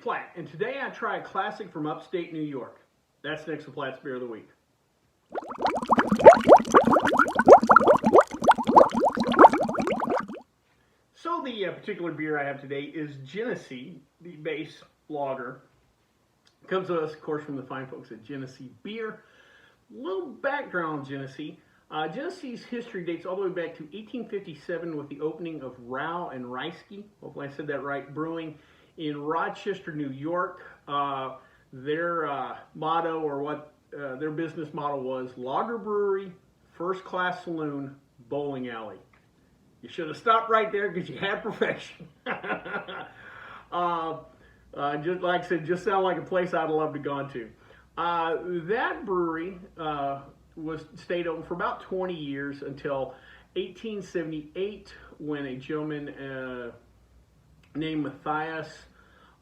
Platt, and today I try a classic from upstate New York. That's next to Platt's Beer of the Week. So the particular beer I have today is Genesee, the base lager. Comes to us, of course, from the fine folks at Genesee Beer. Little background on Genesee. Genesee's history dates all the way back to 1857 with the opening of Rau and Reisky, hopefully I said that right, Brewing in Rochester, New York. Their motto, or what their business model was, lager brewery, first class saloon, bowling alley. You should have stopped right there because you had perfection. Just like I said, just sound like a place I'd love to go to. That brewery stayed open for about 20 years until 1878, when a gentleman named Matthias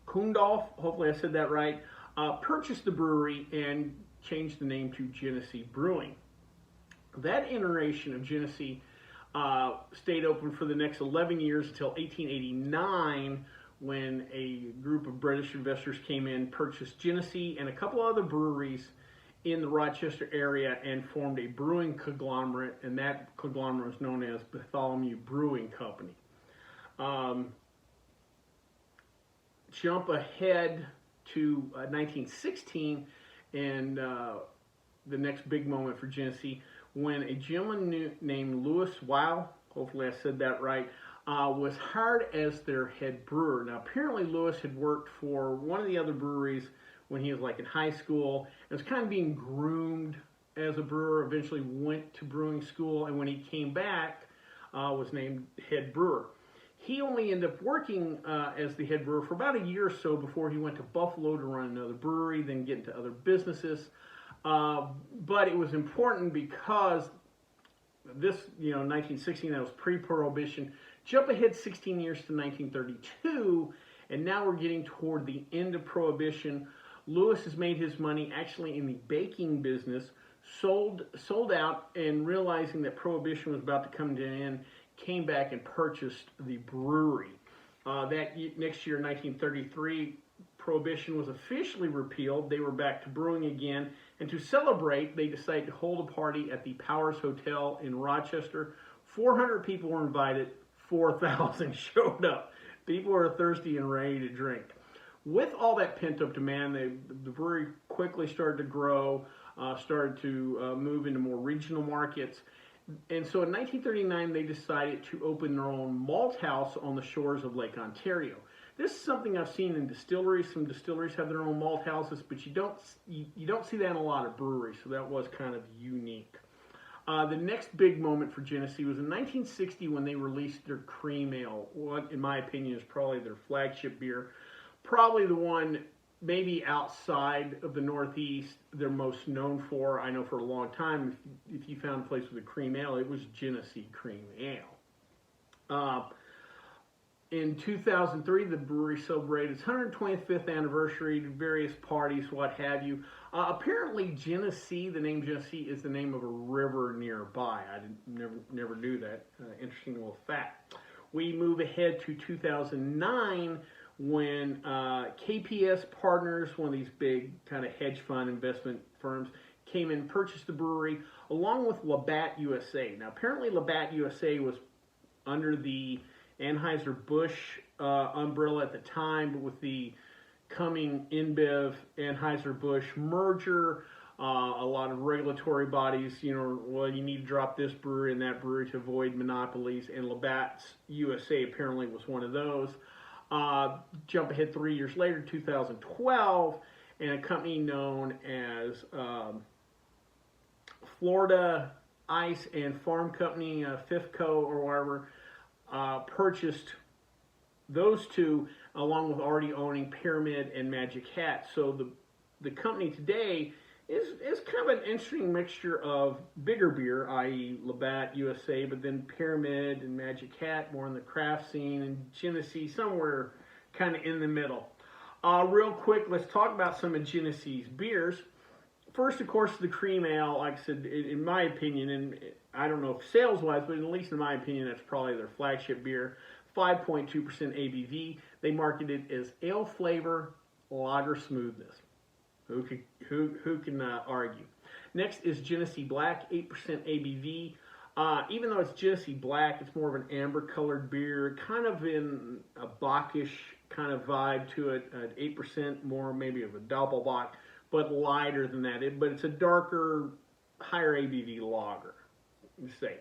Kundolf, hopefully I said that right, purchased the brewery and changed the name to Genesee Brewing. That iteration of Genesee stayed open for the next 11 years until 1889, when a group of British investors came in, purchased Genesee and a couple other breweries in the Rochester area and formed a brewing conglomerate, and that conglomerate is known as Bartholomew Brewing Company. Jump ahead to 1916, and the next big moment for Genesee, when a gentleman named Louis Weil, hopefully I said that right, was hired as their head brewer. Now, apparently Louis had worked for one of the other breweries when he was like in high school, and was kind of being groomed as a brewer, eventually went to brewing school, and when he came back, was named head brewer. He only ended up working as the head brewer for about a year or so before he went to Buffalo to run another brewery, then get into other businesses. But it was important because this, 1916, that was pre-Prohibition. Jump ahead 16 years to 1932, and now we're getting toward the end of Prohibition. Louis has made his money actually in the baking business, sold out, and realizing that Prohibition was about to come to an end, came back and purchased the brewery. That next year, 1933, Prohibition was officially repealed. They were back to brewing again, and to celebrate, they decided to hold a party at the Powers Hotel in Rochester. 400 people were invited, 4,000 showed up. People were thirsty and ready to drink. With all that pent-up demand, the brewery quickly started to grow, started to move into more regional markets. And so in 1939, they decided to open their own malt house on the shores of Lake Ontario. This is something I've seen in distilleries. Some distilleries have their own malt houses, but you don't see that in a lot of breweries, so that was kind of unique. The next big moment for Genesee was in 1960 when they released their cream ale, what in my opinion is probably their flagship beer. Probably the one, maybe outside of the Northeast, they're most known for. I know for a long time, if you found a place with a cream ale, it was Genesee Cream Ale. In 2003, the brewery celebrated its 125th anniversary, various parties, what have you. Apparently, Genesee, the name Genesee, is the name of a river nearby. I never knew that. Interesting little fact. We move ahead to 2009, when KPS Partners, one of these big kind of hedge fund investment firms, came in and purchased the brewery, along with Labatt USA. Now, apparently Labatt USA was under the Anheuser-Busch umbrella at the time, but with the coming InBev Anheuser-Busch merger, a lot of regulatory bodies, well, you need to drop this brewery and that brewery to avoid monopolies, and Labatt USA apparently was one of those. Jump ahead 3 years later, 2012, and a company known as Florida Ice and Farm Company, FIFCO or whatever, purchased those two, along with already owning Pyramid and Magic Hat. So the company today is kind of an interesting mixture of bigger beer, i.e. Labatt USA, but then Pyramid and Magic Hat more in the craft scene, and Genesee somewhere kind of in the middle. Real quick, let's talk about some of Genesee's beers. First, of course, the cream ale. Like I said, in my opinion, and I don't know if sales-wise, but at least in my opinion, that's probably their flagship beer. 5.2% ABV. They market it as ale flavor, lager smoothness. Who can argue? Next is Genesee Black, 8% ABV. Even though it's Genesee Black, it's more of an amber-colored beer, kind of in a Bockish kind of vibe to it. 8% more maybe of a Doppelbock, but lighter than that. But it's a darker, higher ABV lager, you say.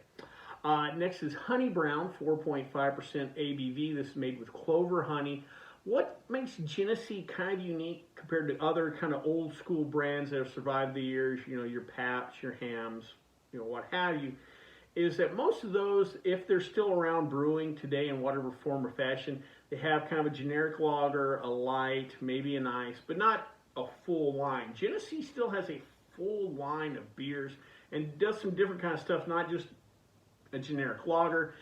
Next is Honey Brown, 4.5% ABV. This is made with clover honey. What makes Genesee kind of unique compared to other kind of old school brands that have survived the years, you know, your Paps, your Hams, you know, what have you, is that most of those, if they're still around brewing today in whatever form or fashion, they have kind of a generic lager, a light, maybe an ice, but not a full line. Genesee still has a full line of beers and does some different kind of stuff, not just a generic lager.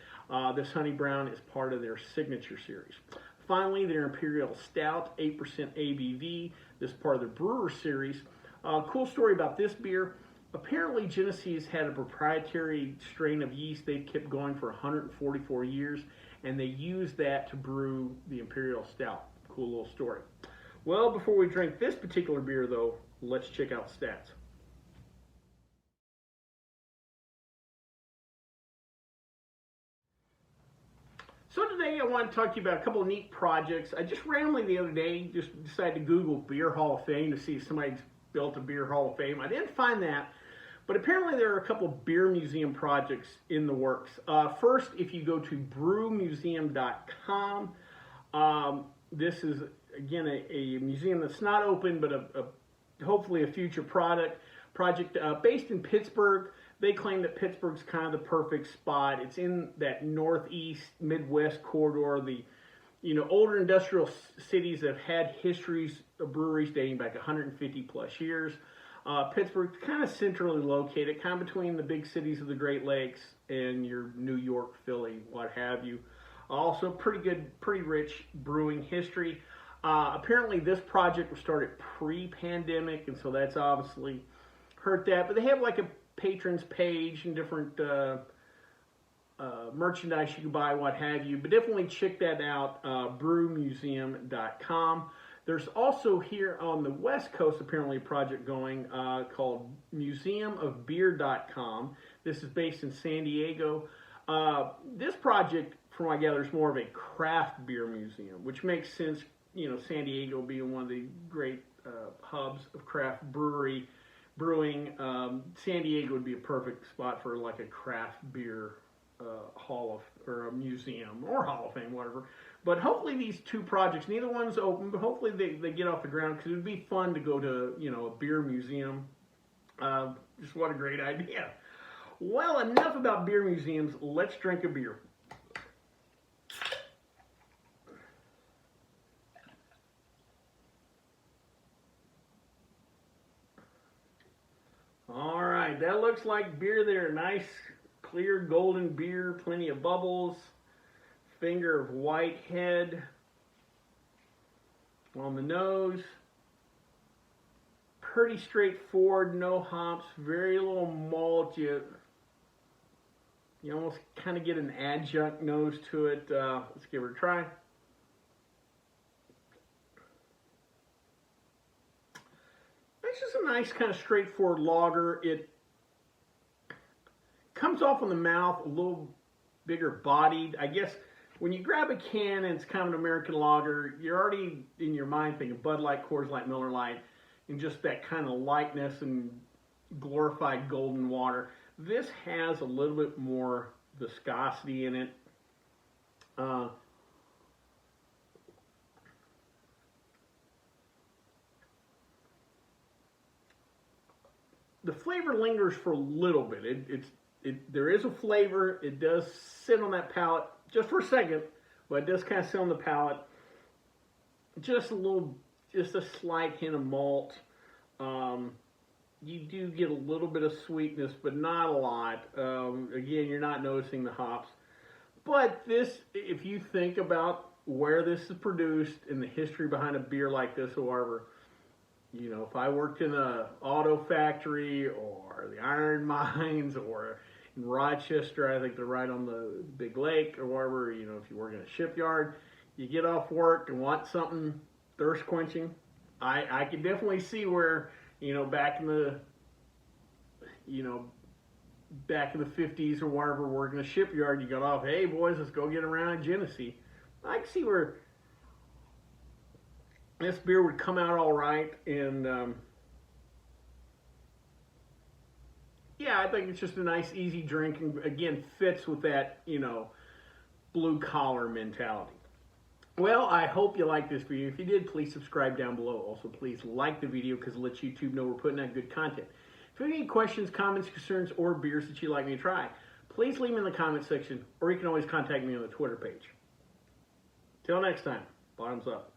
This Honey Brown is part of their signature series. Finally, their Imperial Stout, 8% ABV. This is part of the Brewer series. Cool story about this beer. Apparently, Genesee's had a proprietary strain of yeast they've kept going for 144 years, and they use that to brew the Imperial Stout. Cool little story. Well, before we drink this particular beer, though, let's check out stats. So today I want to talk to you about a couple of neat projects. I just randomly the other day just decided to Google Beer Hall of Fame to see if somebody's built a Beer Hall of Fame. I didn't find that, but apparently there are a couple of beer museum projects in the works. First, if you go to brewmuseum.com, this is, again, a museum that's not open, but hopefully a future project based in Pittsburgh. They claim that Pittsburgh's kind of the perfect spot. It's in that northeast Midwest corridor. The older industrial cities that have had histories of breweries dating back 150 plus years. Pittsburgh's kind of centrally located, kind of between the big cities of the Great Lakes and your New York, Philly, what have you. Also pretty good, pretty rich brewing history. Apparently this project was started pre-pandemic, and so that's obviously hurt that. But they have like a patrons page and different merchandise you can buy, what have you, but definitely check that out, brewmuseum.com. There's also here on the West Coast apparently a project going called museumofbeer.com. This is based in San Diego. This project, from what I gather, is more of a craft beer museum, which makes sense, San Diego being one of the great hubs of craft brewing. San Diego would be a perfect spot for like a craft beer or a museum or Hall of Fame, whatever. But hopefully these two projects, neither one's open, but hopefully they get off the ground, because it would be fun to go to a beer museum. Just what a great idea. Well, enough about beer museums. Let's drink a beer. All right, that looks like beer there. Nice, clear, golden beer, plenty of bubbles, finger of white head on the nose. Pretty straightforward, no hops, very little malt. You almost kind of get an adjunct nose to it. Let's give it a try. It's just a nice kind of straightforward lager. It comes off in the mouth a little bigger bodied. I guess when you grab a can and it's kind of an American lager, you're already in your mind thinking Bud Light, Coors Light, Miller Lite, and just that kind of lightness and glorified golden water. This has a little bit more viscosity in it. The flavor lingers for a little bit. There is a flavor. It does sit on that palate just for a second, but it does kind of sit on the palate. Just a slight hint of malt. You do get a little bit of sweetness, but not a lot. Again, you're not noticing the hops. But this, if you think about where this is produced and the history behind a beer like this or whatever, if I worked in an auto factory or the iron mines or in Rochester, I think they're right on the big lake or wherever, if you work in a shipyard, you get off work and want something thirst quenching, I can definitely see where, back in the, back in the 50s or wherever, working a shipyard, you got off, hey boys, let's go get around in Genesee. I can see where this beer would come out all right, and yeah, I think it's just a nice, easy drink, and again, fits with that, blue collar mentality. Well, I hope you liked this video. If you did, please subscribe down below. Also, please like the video because it lets YouTube know we're putting out good content. If you have any questions, comments, concerns, or beers that you'd like me to try, please leave them in the comment section, or you can always contact me on the Twitter page. Till next time, bottoms up.